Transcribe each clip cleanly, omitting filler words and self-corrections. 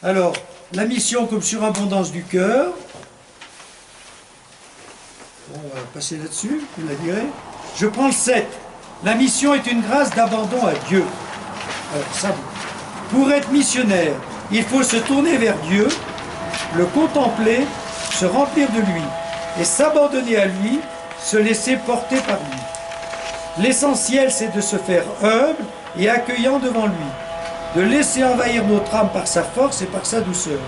Alors, la mission comme surabondance du cœur. Bon, on va passer là-dessus, vous la direz. Je prends le 7. La mission est une grâce d'abandon à Dieu. Alors, ça, pour être missionnaire, il faut se tourner vers Dieu, le contempler, se remplir de lui, et s'abandonner à lui, se laisser porter par lui. L'essentiel, c'est de se faire humble et accueillant devant lui, de laisser envahir notre âme par sa force et par sa douceur.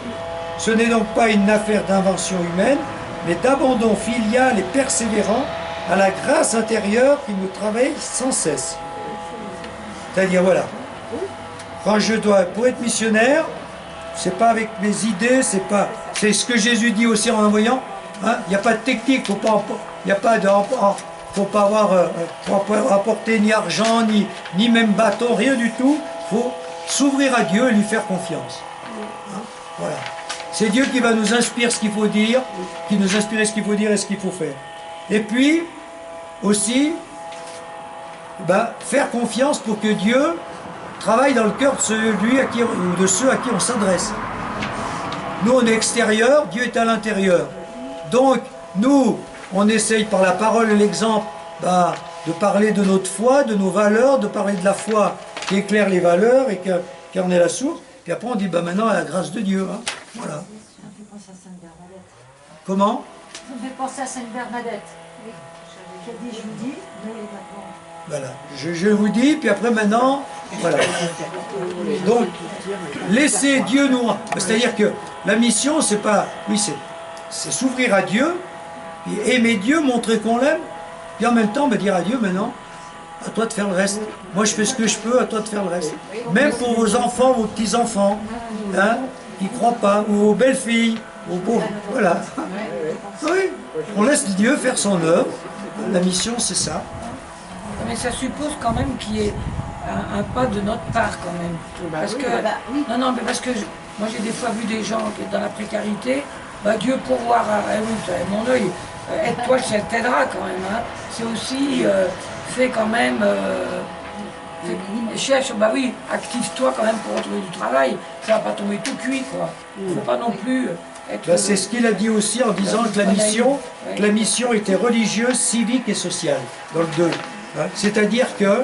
Ce n'est donc pas une affaire d'invention humaine, mais d'abandon filial et persévérant à la grâce intérieure qui nous travaille sans cesse. C'est-à-dire, voilà, quand je dois, pour être missionnaire, c'est pas avec mes idées, c'est ce que Jésus dit aussi en envoyant. Hein, il n'y a pas de technique, il n'y a pas de, faut pas avoir, apporter ni argent, ni même bateau, rien du tout. Il faut s'ouvrir à Dieu et lui faire confiance. Hein, voilà. C'est Dieu qui va nous inspirer ce qu'il faut dire, qui nous inspire ce qu'il faut dire et ce qu'il faut faire. Et puis, aussi, faire confiance pour que Dieu travaille dans le cœur de celui ou de ceux à qui on s'adresse. Nous, on est extérieur, Dieu est à l'intérieur. Donc, nous, on essaye par la parole et l'exemple de parler de notre foi, de nos valeurs, de parler de la foi qui éclaire les valeurs et qui en est la source. Puis après, on dit, maintenant, à la grâce de Dieu. Hein. Voilà. Ça me fait penser à Sainte Bernadette. Comment? Ça me fait penser à Sainte Bernadette. Oui. J'ai dit, je vous dis, mais maintenant... Voilà, je vous dis, puis après maintenant, voilà. Donc, laissez Dieu nous... C'est-à-dire que la mission, c'est pas... Oui, c'est s'ouvrir à Dieu, puis aimer Dieu, montrer qu'on l'aime, puis en même temps, dire à Dieu, maintenant, à toi de faire le reste. Moi, je fais ce que je peux, à toi de faire le reste. Même pour vos enfants, vos petits-enfants, hein, qui ne croient pas, ou vos belles-filles, vos beaux... Voilà. Oui, on laisse Dieu faire son œuvre. La mission, c'est ça. Mais ça suppose quand même qu'il y ait un pas de notre part quand même. Parce que, non, mais parce que moi j'ai des fois vu des gens qui sont dans la précarité, Dieu pourvoira, mon œil, aide-toi, ça t'aidera quand même. Hein. C'est aussi fait quand même, cherche, active-toi quand même pour retrouver du travail, ça va pas tomber tout cuit quoi. Faut pas non plus être... c'est ce qu'il a dit aussi en disant que la mission était religieuse, civique et sociale, dans le 2. Hein, c'est-à-dire que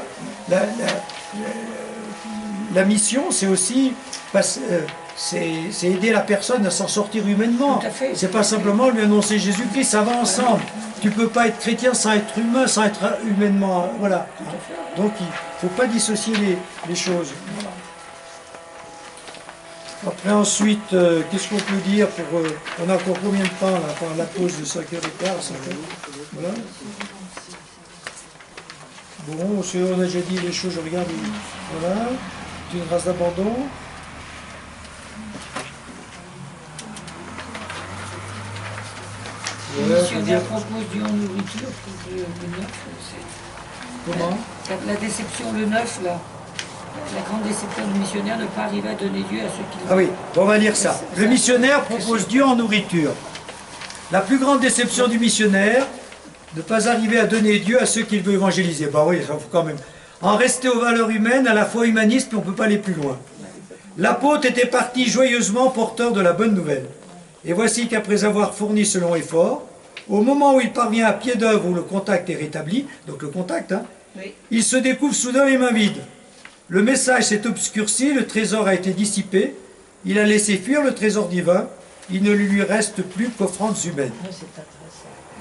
la mission, c'est aussi c'est aider la personne à s'en sortir humainement. C'est pas simplement lui annoncer Jésus-Christ, ça va ensemble. Tu peux pas être chrétien sans être humain, sans être humainement. Voilà. Donc il ne faut pas dissocier les choses. Après ensuite, qu'est-ce qu'on peut dire pour... on a encore combien de temps là, pendant la pause de 5h15, 5h? Voilà. Bon, on a déjà dit les choses, je regarde, voilà, c'est une grâce d'abandon. Le missionnaire propose du en nourriture, le 9, Comment? La déception, le 9, là. La grande déception du missionnaire, ne pas arriver à donner Dieu à ceux qui... Ah oui, on va lire ça. Le missionnaire propose Dieu en nourriture. La plus grande déception du missionnaire, ne pas arriver à donner Dieu à ceux qu'il veut évangéliser. Oui, ça faut quand même. En rester aux valeurs humaines, à la fois humaniste, mais on ne peut pas aller plus loin. L'apôtre était parti joyeusement porteur de la bonne nouvelle. Et voici qu'après avoir fourni ce long effort, au moment où il parvient à pied d'œuvre où le contact est rétabli, donc le contact, hein, il se découvre soudain les mains vides. Le message s'est obscurci, le trésor a été dissipé, il a laissé fuir le trésor divin, il ne lui reste plus qu'offrandes humaines.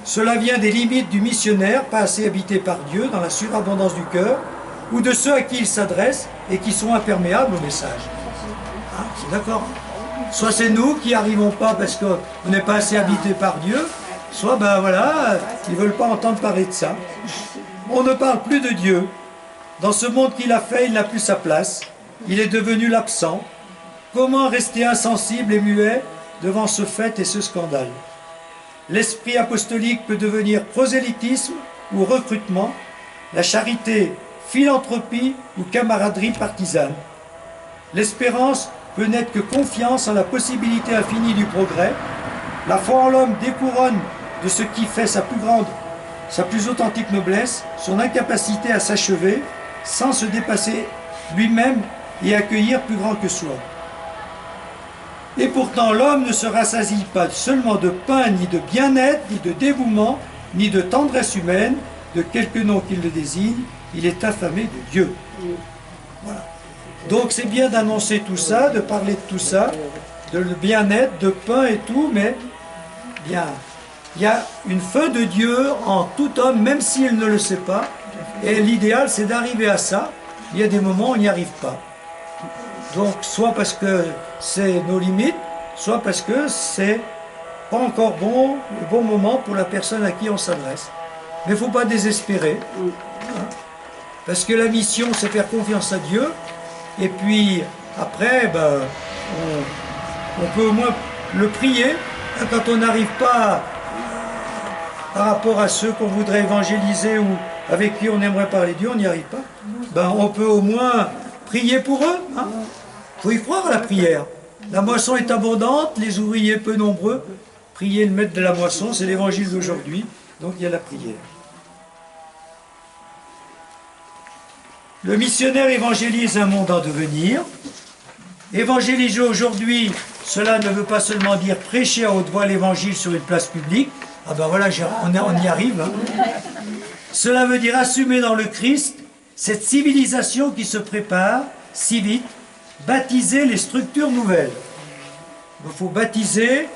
Cela vient des limites du missionnaire, pas assez habité par Dieu, dans la surabondance du cœur, ou de ceux à qui il s'adresse et qui sont imperméables au message. Hein, c'est d'accord? Soit c'est nous qui n'y arrivons pas parce qu'on n'est pas assez habité par Dieu, soit voilà, ils ne veulent pas entendre parler de ça. On ne parle plus de Dieu. Dans ce monde qu'il a fait, il n'a plus sa place. Il est devenu l'absent. Comment rester insensible et muet devant ce fait et ce scandale? L'esprit apostolique peut devenir prosélytisme ou recrutement, la charité, philanthropie ou camaraderie partisane. L'espérance peut n'être que confiance en la possibilité infinie du progrès. La foi en l'homme découronne de ce qui fait sa plus authentique noblesse, son incapacité à s'achever sans se dépasser lui-même et accueillir plus grand que soi. Et pourtant l'homme ne se rassasie pas seulement de pain, ni de bien-être, ni de dévouement, ni de tendresse humaine, de quelque nom qu'il le désigne, il est affamé de Dieu. Voilà. Donc c'est bien d'annoncer tout ça, de parler de tout ça, de le bien-être, de pain et tout, mais bien, il y a une faim de Dieu en tout homme, même s'il ne le sait pas. Et l'idéal, c'est d'arriver à ça. Il y a des moments où on n'y arrive pas. Donc, soit parce que c'est nos limites, soit parce que c'est pas encore le bon moment pour la personne à qui on s'adresse. Mais il ne faut pas désespérer. Hein. Parce que la mission, c'est faire confiance à Dieu. Et puis, après, ben, on peut au moins le prier. Quand on n'arrive pas par rapport à ceux qu'on voudrait évangéliser ou avec qui on aimerait parler de Dieu, on n'y arrive pas. Ben, on peut au moins prier pour eux. Il faut y croire à la prière. La moisson est abondante, les ouvriers peu nombreux. Priez le maître de la moisson, c'est l'évangile d'aujourd'hui. Donc il y a la prière. Le missionnaire évangélise un monde en devenir. Évangéliser aujourd'hui, cela ne veut pas seulement dire prêcher à haute voix l'évangile sur une place publique. Ah ben voilà, on y arrive. Hein. Cela veut dire assumer dans le Christ cette civilisation qui se prépare si vite, baptiser les structures nouvelles. Il faut baptiser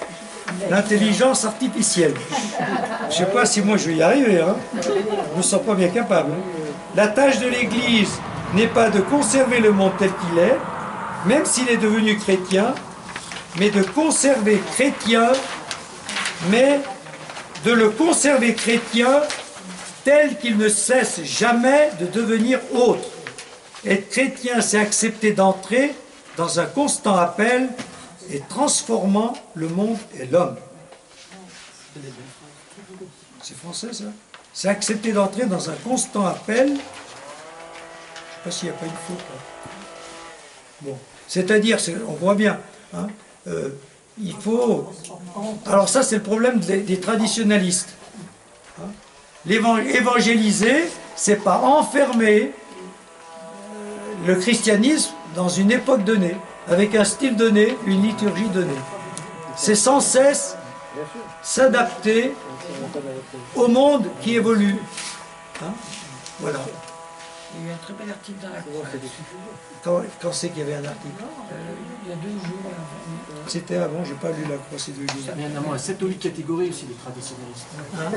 l'intelligence artificielle. Je ne sais pas si moi je vais y arriver. Hein. Je ne me sens pas bien capable. La tâche de l'Église n'est pas de conserver le monde tel qu'il est, même s'il est devenu chrétien, mais de conserver chrétien, mais de le conserver chrétien tel qu'il ne cesse jamais de devenir autre. Être chrétien, c'est accepter d'entrer dans un constant appel et transformant le monde et l'homme. C'est français ça? C'est accepter d'entrer dans un constant appel. Je ne sais pas s'il n'y a pas une faute là. Bon. C'est-à-dire, on voit bien, hein, il faut... Alors ça, c'est le problème des traditionalistes. Hein. Évangéliser, c'est pas enfermer le christianisme dans une époque donnée, avec un style donné, une liturgie donnée. C'est sans cesse s'adapter au monde qui évolue. Hein. Voilà. Il y a eu un très bel article dans la Quand c'est qu'il y avait un article? il y a 2 jours. C'était avant, j'ai pas lu la croix ces 2 jours. Il y en a moins 7 ou 8 catégories aussi, les traditionnalistes. Hein?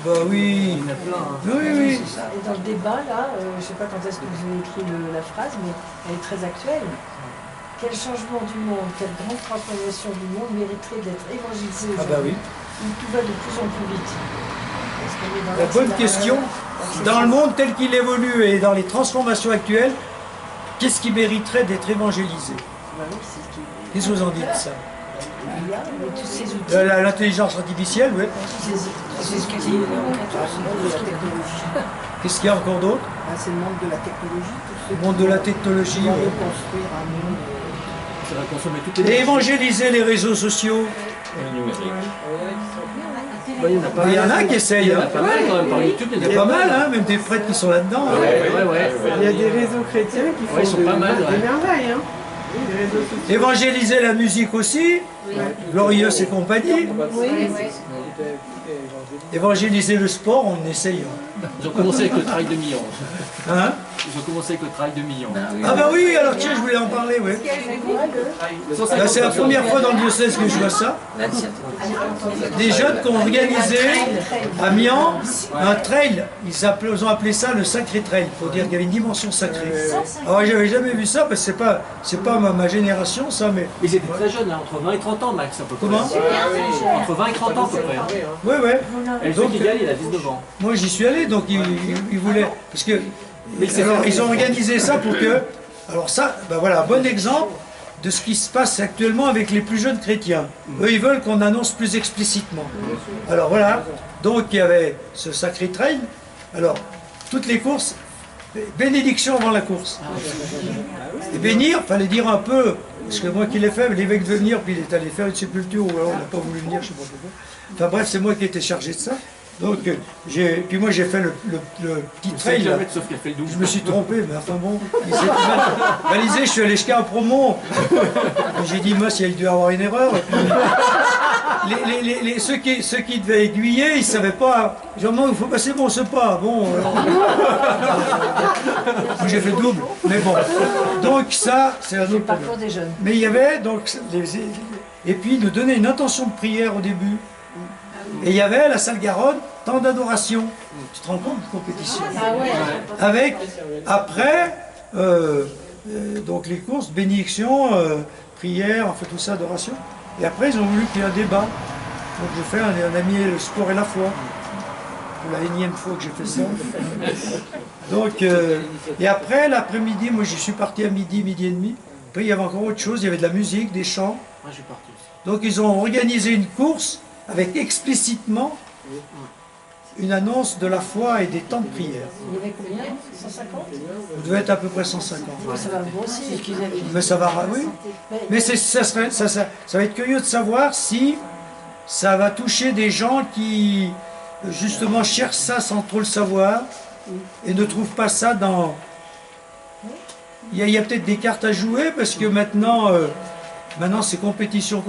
Bah oui. Il y en a plein. Hein. Oui, oui. Et dans le débat, là, je ne sais pas quand est-ce que vous avez écrit la phrase, mais elle est très actuelle. Quel changement du monde, quelle grande transformation du monde mériterait d'être évangélisé aujourd'hui? Ah bah oui. Où tout va de plus en plus vite. Parce qu'on est dans La bonne question. Dans le monde tel qu'il évolue et dans les transformations actuelles, qu'est-ce qui mériterait d'être évangélisé? Qu'est-ce que vous en dites de ça? Il y a tous ces outils. L'intelligence artificielle, oui. C'est ce qu'il dit. Qu'est-ce qu'il y a encore d'autre? C'est le monde de la technologie. Le monde de la technologie. On va Oui. reconstruire un monde. Ça va consommer toutes Et les... évangéliser les réseaux sociaux. Bah, il y en a pas Il y en mal. a qui essayent. Il y en a Hein. pas mal quand même par YouTube. Il y a pas mal, hein, même des prêtres qui sont là-dedans. Hein. Ouais. Il y a des réseaux chrétiens qui font Ouais, ils sont pas mal, des ouais. merveilles. Hein. Des réseaux sociaux. Évangéliser la musique aussi. Glorieuse et compagnie. Évangéliser le sport, on essaye. Ils ont commencé avec le travail de millions. Hein? Ils ont commencé avec le travail de millions. Ah bah oui, alors tiens, je voulais en parler, oui. Là, c'est la première fois dans le diocèse que je vois ça. Des jeunes qui ont organisé à Mian un trail. Ils ont appelé ça le sacré trail, pour dire qu'il y avait une dimension sacrée. Alors j'avais jamais vu ça, parce que c'est pas ma génération ça, mais... Ils étaient très jeunes, hein, entre 20 et 30 ans max à peu près. Comment? Entre 20 et 30 ans à peu près. Oui, oui. Et le Donc, fils idéal, il a 19 ans. moi j'y suis allé, donc ils voulaient... Parce que... Alors, ils ont organisé ça pour que... Alors ça, ben voilà, un bon exemple de ce qui se passe actuellement avec les plus jeunes chrétiens. Eux, ils veulent qu'on annonce plus explicitement. Alors voilà, donc il y avait ce sacré trail. Alors, toutes les courses, bénédiction avant la course. Et bénir, fallait dire un peu, parce que moi qui l'ai fait, l'évêque devait venir, puis il est allé faire une sépulture, ou alors on n'a pas voulu venir, je ne sais pas pourquoi. Enfin bref, c'est moi qui étais chargé de ça. Donc, puis moi j'ai fait le petit 5 trail. Là. km sauf qu'elle fait le double. Je me suis trompé, mais enfin bon, il s'est balisé, je suis allé jusqu'à un promo. J'ai dit, moi, s'il y a dû avoir une erreur. Et puis, ceux qui devaient aiguiller, ils ne savaient pas. Genre, non, il faut passer bon ce pas. Bon, j'ai fait double, mais bon. Donc ça, c'est un Le autre parcours problème. des jeunes. Mais il y avait donc, et puis nous donner une intention de prière au début. Et il y avait à la salle Garonne, temps d'adoration. Tu te rends compte de compétition. Ah ouais. Avec, après, donc les courses, bénédiction, prière, enfin tout ça, adoration. Et après, ils ont voulu qu'il y ait un débat. Donc je fais, on a mis le sport et la foi. Pour la énième fois que j'ai fait ça. Donc, et après, l'après-midi, moi je suis parti à midi et demi. Après, il y avait encore autre chose, il y avait de la musique, des chants. Moi, je suis parti aussi. Donc ils ont organisé une course avec explicitement une annonce de la foi et des temps de prière. Il y avait combien 150? Vous devez être à peu près 150. Ça va grossir. Mais ça va, oui. Mais ça va être curieux de savoir si ça va toucher des gens qui, justement, cherchent ça sans trop le savoir et ne trouvent pas ça dans... Il y a peut-être des cartes à jouer parce que maintenant c'est compétition,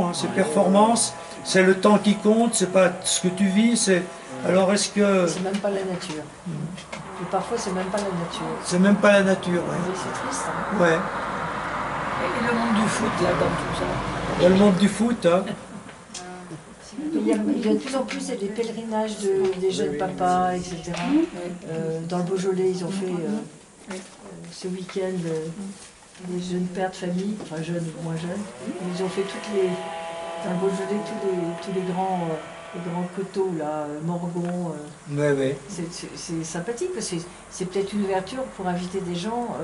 hein, c'est performance, c'est le temps qui compte, c'est pas ce que tu vis, c'est... Alors est-ce que... C'est même pas la nature. Et parfois, c'est même pas la nature. C'est même pas la nature, ouais. Mais c'est triste. Hein. Ouais. Et le monde du foot, là, dans tout ça. Il y a le monde du foot, hein. Il y a de plus en plus des pèlerinages des jeunes papas, etc. Dans le Beaujolais, ils ont fait ce week-end des jeunes pères de famille, enfin jeunes ou moins jeunes. Ils ont fait dans le Beaujolais tous les grands coteaux, là, Morgon. Ouais. C'est sympathique parce que c'est peut-être une ouverture pour inviter des gens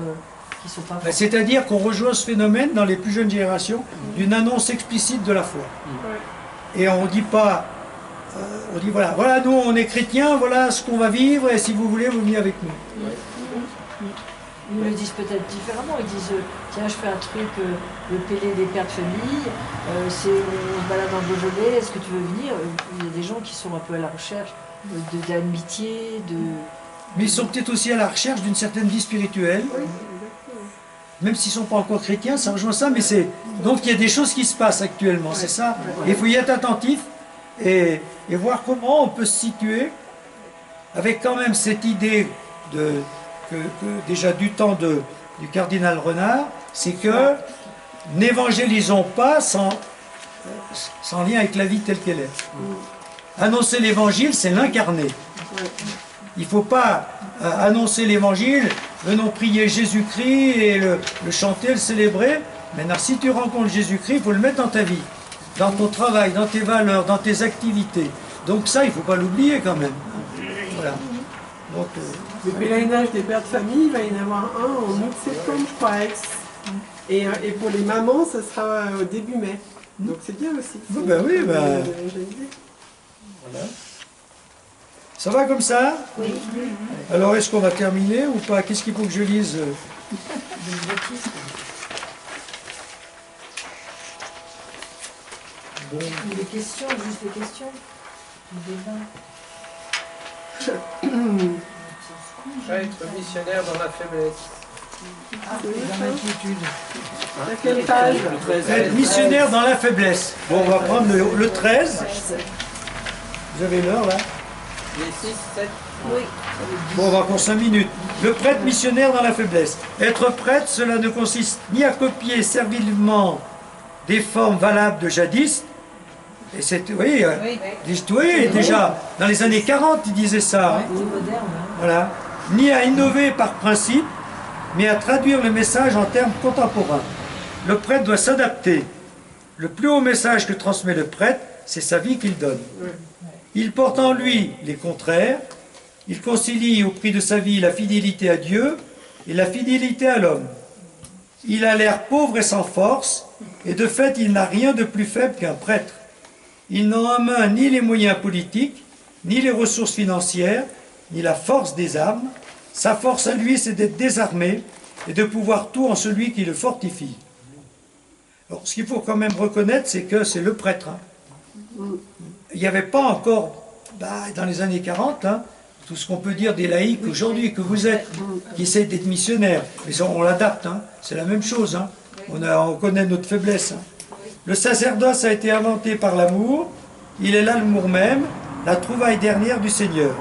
qui ne sont pas... C'est-à-dire qu'on rejoint ce phénomène dans les plus jeunes générations d'une annonce explicite de la foi. Et on ne dit pas, on dit voilà, nous on est chrétiens, voilà ce qu'on va vivre et si vous voulez, vous venez avec nous. Ils le disent peut-être différemment, ils disent tiens je fais un truc, le Pélé des pères de famille, on se balade dans le Beaujolais, est-ce que tu veux venir? Il y a des gens qui sont un peu à la recherche d'amitié, Mais ils sont peut-être aussi à la recherche d'une certaine vie spirituelle. Même s'ils ne sont pas encore chrétiens, ça rejoint ça, mais c'est... Donc il y a des choses qui se passent actuellement, c'est ça. Il faut y être attentif et voir comment on peut se situer avec quand même cette idée que déjà du temps du cardinal Renard, c'est que n'évangélisons pas sans lien avec la vie telle qu'elle est. Annoncer l'évangile, c'est l'incarner. Il ne faut pas annoncer l'évangile, venons prier Jésus-Christ et le chanter, le célébrer. Maintenant, si tu rencontres Jésus-Christ, il faut le mettre dans ta vie, dans ton travail, dans tes valeurs, dans tes activités. Donc ça, il ne faut pas l'oublier quand même. Voilà. Donc, le pèlerinage des pères de famille, il va y en avoir un en août-septembre, je crois, à Aix. Et pour les mamans, ce sera au début mai. Donc c'est bien aussi. Ben oui, ben... Voilà. Ça va comme ça? Oui. Alors, est-ce qu'on va terminer ou pas? Qu'est-ce qu'il faut que je lise? Bon. Les questions, juste les questions. Le débat. Être missionnaire dans la faiblesse. Dans l'inquiétude. À quelle page? Être missionnaire dans la faiblesse. Bon, on va prendre le 13. Vous avez l'heure là? Les 6, 7. Oui. Bon, on va pour 5 minutes. Le prêtre missionnaire dans la faiblesse. Être prêtre, cela ne consiste ni à copier servilement des formes valables de jadis. Et c'est, oui, déjà, dans les années 40, il disait ça. Hein. C'est moderne. Hein. Voilà. Ni à innover par principe, mais à traduire le message en termes contemporains. Le prêtre doit s'adapter. Le plus haut message que transmet le prêtre, c'est sa vie qu'il donne. Il porte en lui les contraires. Il concilie au prix de sa vie la fidélité à Dieu et la fidélité à l'homme. Il a l'air pauvre et sans force, et de fait, il n'a rien de plus faible qu'un prêtre. Il n'a en main ni les moyens politiques, ni les ressources financières, ni la force des armes. Sa force à lui, c'est d'être désarmé et de pouvoir tout en celui qui le fortifie. Alors, ce qu'il faut quand même reconnaître, c'est que c'est le prêtre. Hein. Il n'y avait pas encore dans les années 40, hein, tout ce qu'on peut dire des laïcs aujourd'hui que vous êtes, qui essayent d'être missionnaires, mais ça, on l'adapte, hein, c'est la même chose, hein. On connaît notre faiblesse. Hein. Le sacerdoce a été inventé par l'amour, il est l'amour même, la trouvaille dernière du Seigneur.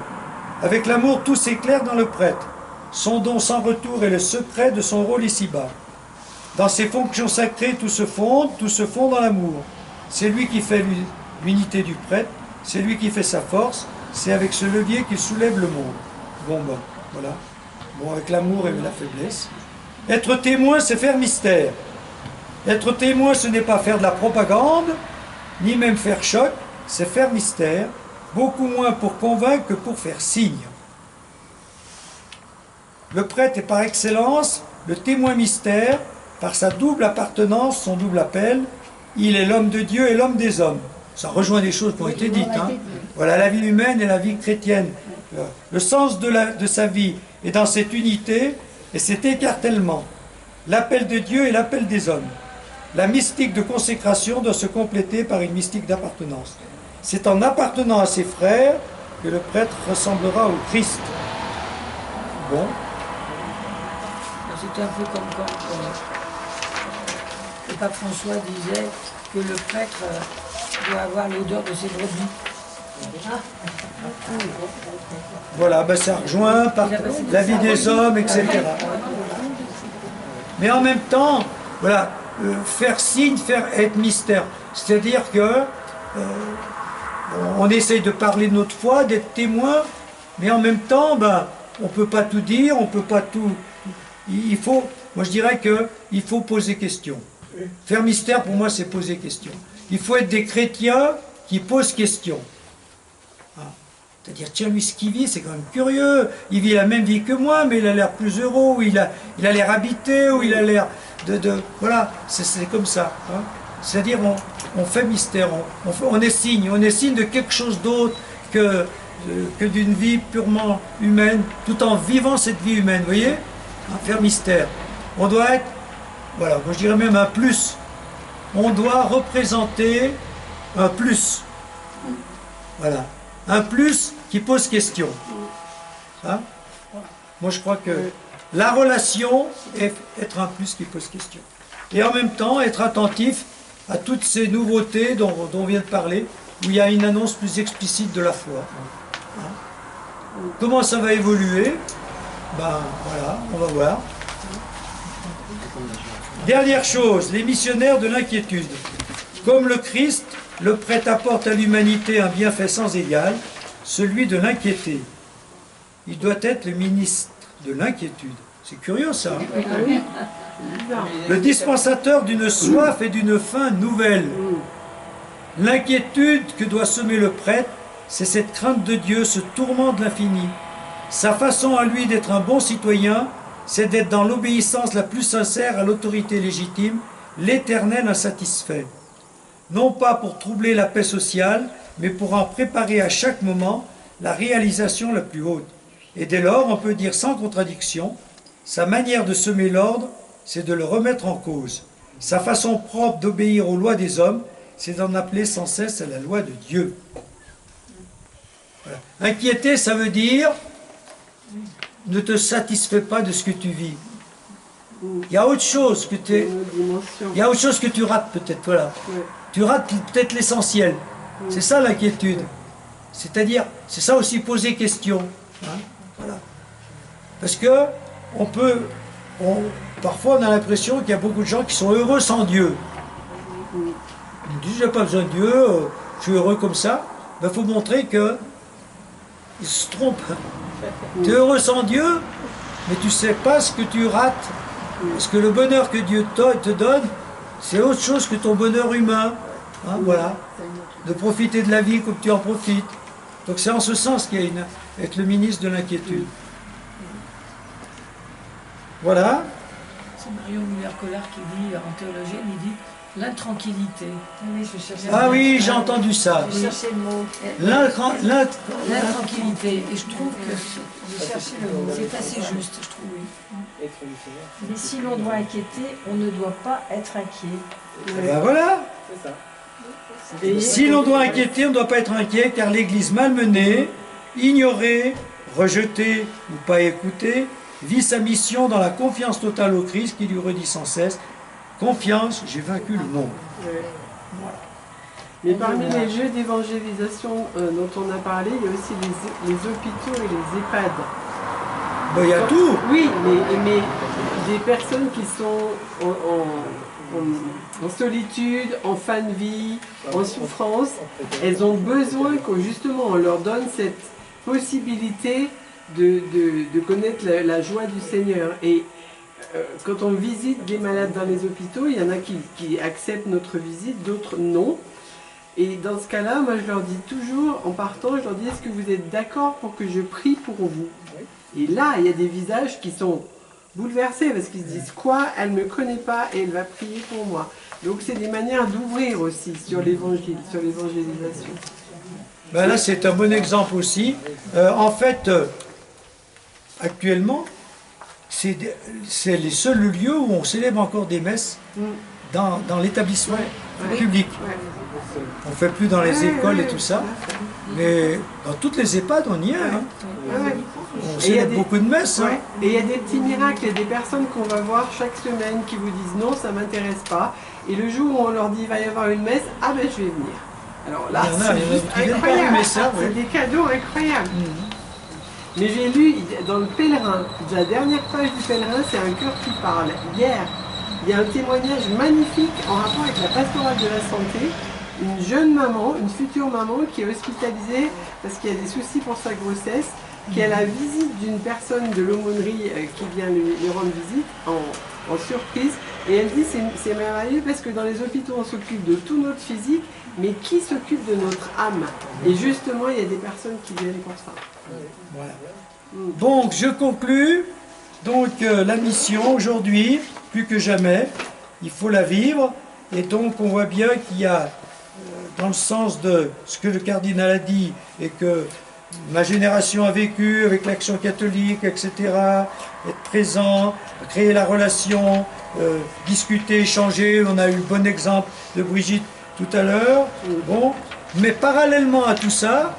Avec l'amour, tout s'éclaire dans le prêtre. Son don sans retour est le secret de son rôle ici-bas. Dans ses fonctions sacrées, tout se fond dans l'amour. C'est lui qui fait l'unité du prêtre, c'est lui qui fait sa force, c'est avec ce levier qu'il soulève le monde. Bon, ben, voilà. Bon, avec l'amour et la faiblesse. Être témoin, c'est faire mystère. Être témoin, ce n'est pas faire de la propagande, ni même faire choc, c'est faire mystère, beaucoup moins pour convaincre que pour faire signe. Le prêtre est par excellence le témoin mystère, par sa double appartenance, son double appel, il est l'homme de Dieu et l'homme des hommes. Ça rejoint des choses qui ont été dites. Hein. Voilà, la vie humaine et la vie chrétienne. Le sens de sa vie est dans cette unité et cet écartèlement. L'appel de Dieu et l'appel des hommes. La mystique de consécration doit se compléter par une mystique d'appartenance. C'est en appartenant à ses frères que le prêtre ressemblera au Christ. Bon. C'était un peu comme quand le pape François disait que le prêtre doit avoir l'odeur de ses brebis. Voilà, ben ça rejoint par la vie des hommes, etc. Mais en même temps, voilà, faire signe, être mystère. C'est-à-dire que on essaye de parler de notre foi, d'être témoin, mais en même temps, ben, on ne peut pas tout dire, on ne peut pas tout... Il faut, moi je dirais qu'il faut poser question. Faire mystère, pour moi, c'est poser question. Il faut être des chrétiens qui posent question. Hein. C'est-à-dire, tiens, lui, ce qu'il vit, c'est quand même curieux. Il vit la même vie que moi, mais il a l'air plus heureux, ou il a l'air habité, ou il a l'air de... Voilà, c'est comme ça. Hein. C'est-à-dire, on fait mystère, on est signe de quelque chose d'autre que d'une vie purement humaine, tout en vivant cette vie humaine, vous voyez, hein, faire mystère. On doit être, voilà, moi je dirais même un plus. On doit représenter un plus. Voilà, un plus qui pose question. Hein? Moi je crois que la relation est être un plus qui pose question. Et en même temps, être attentif à toutes ces nouveautés dont on vient de parler, où il y a une annonce plus explicite de la foi. Hein? Comment ça va évoluer? Ben voilà, on va voir. Dernière chose, les missionnaires de l'inquiétude. Comme le Christ, le prêtre apporte à l'humanité un bienfait sans égal, celui de l'inquiéter. Il doit être le ministre de l'inquiétude. C'est curieux ça. Hein? Le dispensateur d'une soif et d'une faim nouvelle. L'inquiétude que doit semer le prêtre, c'est cette crainte de Dieu, ce tourment de l'infini. Sa façon à lui d'être un bon citoyen, c'est d'être dans l'obéissance la plus sincère à l'autorité légitime, l'Éternel insatisfait. Non pas pour troubler la paix sociale, mais pour en préparer à chaque moment la réalisation la plus haute. Et dès lors, on peut dire sans contradiction, sa manière de semer l'ordre, c'est de le remettre en cause. Sa façon propre d'obéir aux lois des hommes, c'est d'en appeler sans cesse à la loi de Dieu. Voilà. Inquiéter, ça veut dire ne te satisfais pas de ce que tu vis. Il y a autre chose que tu il y a autre chose que tu rates peut-être, voilà. Tu rates peut-être l'essentiel. C'est ça l'inquiétude. C'est-à-dire, c'est ça aussi poser question. Hein, voilà. Parce que parfois on a l'impression qu'il y a beaucoup de gens qui sont heureux sans Dieu. Ils me disent, j'ai pas besoin de Dieu, je suis heureux comme ça. Il faut montrer qu'ils se trompent. Tu es heureux sans Dieu, mais tu ne sais pas ce que tu rates. Parce que le bonheur que Dieu te donne, c'est autre chose que ton bonheur humain. Hein, voilà. De profiter de la vie comme tu en profites. Donc c'est en ce sens qu'il y a être le ministre de l'inquiétude. Voilà. C'est Marion Muller-Collard qui dit, en théologie, il dit l'intranquillité. Ah oui, j'ai entendu ça. J'ai cherché le mot. L'intranquillité. Et je trouve que c'est assez juste, je trouve. Oui. Mais si l'on doit inquiéter, on ne doit pas être inquiet. Ben voilà. C'est ça. Et Si l'on doit inquiéter, on ne doit pas être inquiet, car l'Église malmenée, ignorée, rejetée ou pas écoutée, vit sa mission dans la confiance totale au Christ qui lui redit sans cesse « Confiance, j'ai vaincu le monde Ouais. Mais parmi les jeux d'évangélisation dont on a parlé, il y a aussi les hôpitaux et les EHPAD. ». Ben, il y a tout. Oui, mais des personnes qui sont en solitude, en fin de vie, en souffrance, elles ont besoin que justement on leur donne cette possibilité de connaître la joie du Seigneur. Et quand on visite des malades dans les hôpitaux, il y en a qui acceptent notre visite, d'autres non. Et dans ce cas-là, moi je leur dis toujours, en partant, je leur dis, est-ce que vous êtes d'accord pour que je prie pour vous? Et là, il y a des visages qui sont bouleversés parce qu'ils se disent quoi? Elle ne me connaît pas et elle va prier pour moi. Donc c'est des manières d'ouvrir aussi sur l'évangile, sur l'évangélisation. Ben là, c'est un bon exemple aussi. En fait, actuellement, c'est les seuls lieux où on célèbre encore des messes dans l'établissement public. Ouais. On ne fait plus dans les écoles et tout ça, mais dans toutes les EHPAD, on y est. Hein. Ouais. On célèbre beaucoup de messes. Hein. Ouais. Et il y a des petits miracles, il y a des personnes qu'on va voir chaque semaine qui vous disent non, ça ne m'intéresse pas. Et le jour où on leur dit il va y avoir une messe, ah ben je vais venir. Alors là, Il y en a c'est juste qui viennent pas, incroyable. mais ça, C'est ouais. des cadeaux incroyables. Mais j'ai lu dans le Pèlerin, la dernière page du Pèlerin, c'est un cœur qui parle. Hier, il y a un témoignage magnifique en rapport avec la pastorale de la santé. Une jeune maman, une future maman qui est hospitalisée parce qu'il y a des soucis pour sa grossesse, qui a la visite d'une personne de l'aumônerie qui vient lui rendre visite en surprise. Et elle dit c'est merveilleux parce que dans les hôpitaux on s'occupe de tout notre physique, mais qui s'occupe de notre âme? Et justement, il y a des personnes qui viennent pour ça. Voilà. Donc, je conclus. Donc, la mission aujourd'hui, plus que jamais, il faut la vivre. Et donc, on voit bien qu'il y a, dans le sens de ce que le cardinal a dit, et que ma génération a vécu avec l'Action catholique, etc., être présent, créer la relation, discuter, échanger. On a eu le bon exemple de Brigitte tout à l'heure. Bon, mais parallèlement à tout ça,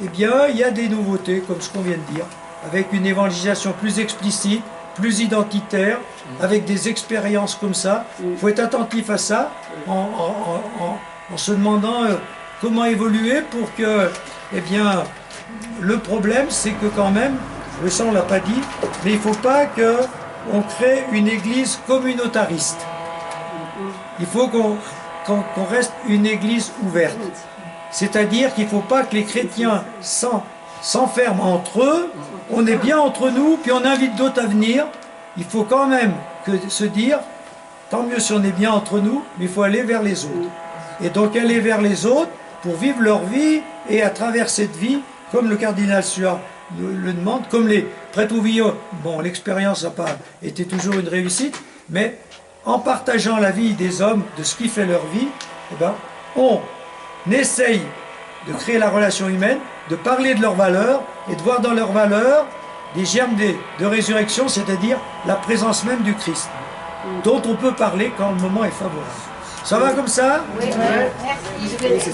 eh bien, il y a des nouveautés, comme ce qu'on vient de dire, avec une évangélisation plus explicite, plus identitaire, avec des expériences comme ça. Il faut être attentif à ça, en se demandant comment évoluer pour que, eh bien, le problème, c'est que quand même, ça on ne l'a pas dit, mais il ne faut pas qu'on crée une église communautariste. Il faut qu'on reste une église ouverte. C'est-à-dire qu'il ne faut pas que les chrétiens s'enferment entre eux, on est bien entre nous, puis on invite d'autres à venir. Il faut quand même se dire, tant mieux si on est bien entre nous, mais il faut aller vers les autres. Et donc aller vers les autres pour vivre leur vie, et à travers cette vie, comme le cardinal Suard le demande, comme les prêtres oubliés, bon, l'expérience n'a pas été toujours une réussite, mais en partageant la vie des hommes, de ce qui fait leur vie, eh ben, on essaye de créer la relation humaine, de parler de leurs valeurs et de voir dans leurs valeurs des germes de résurrection, c'est-à-dire la présence même du Christ, dont on peut parler quand le moment est favorable. Ça va comme ça? Oui, merci.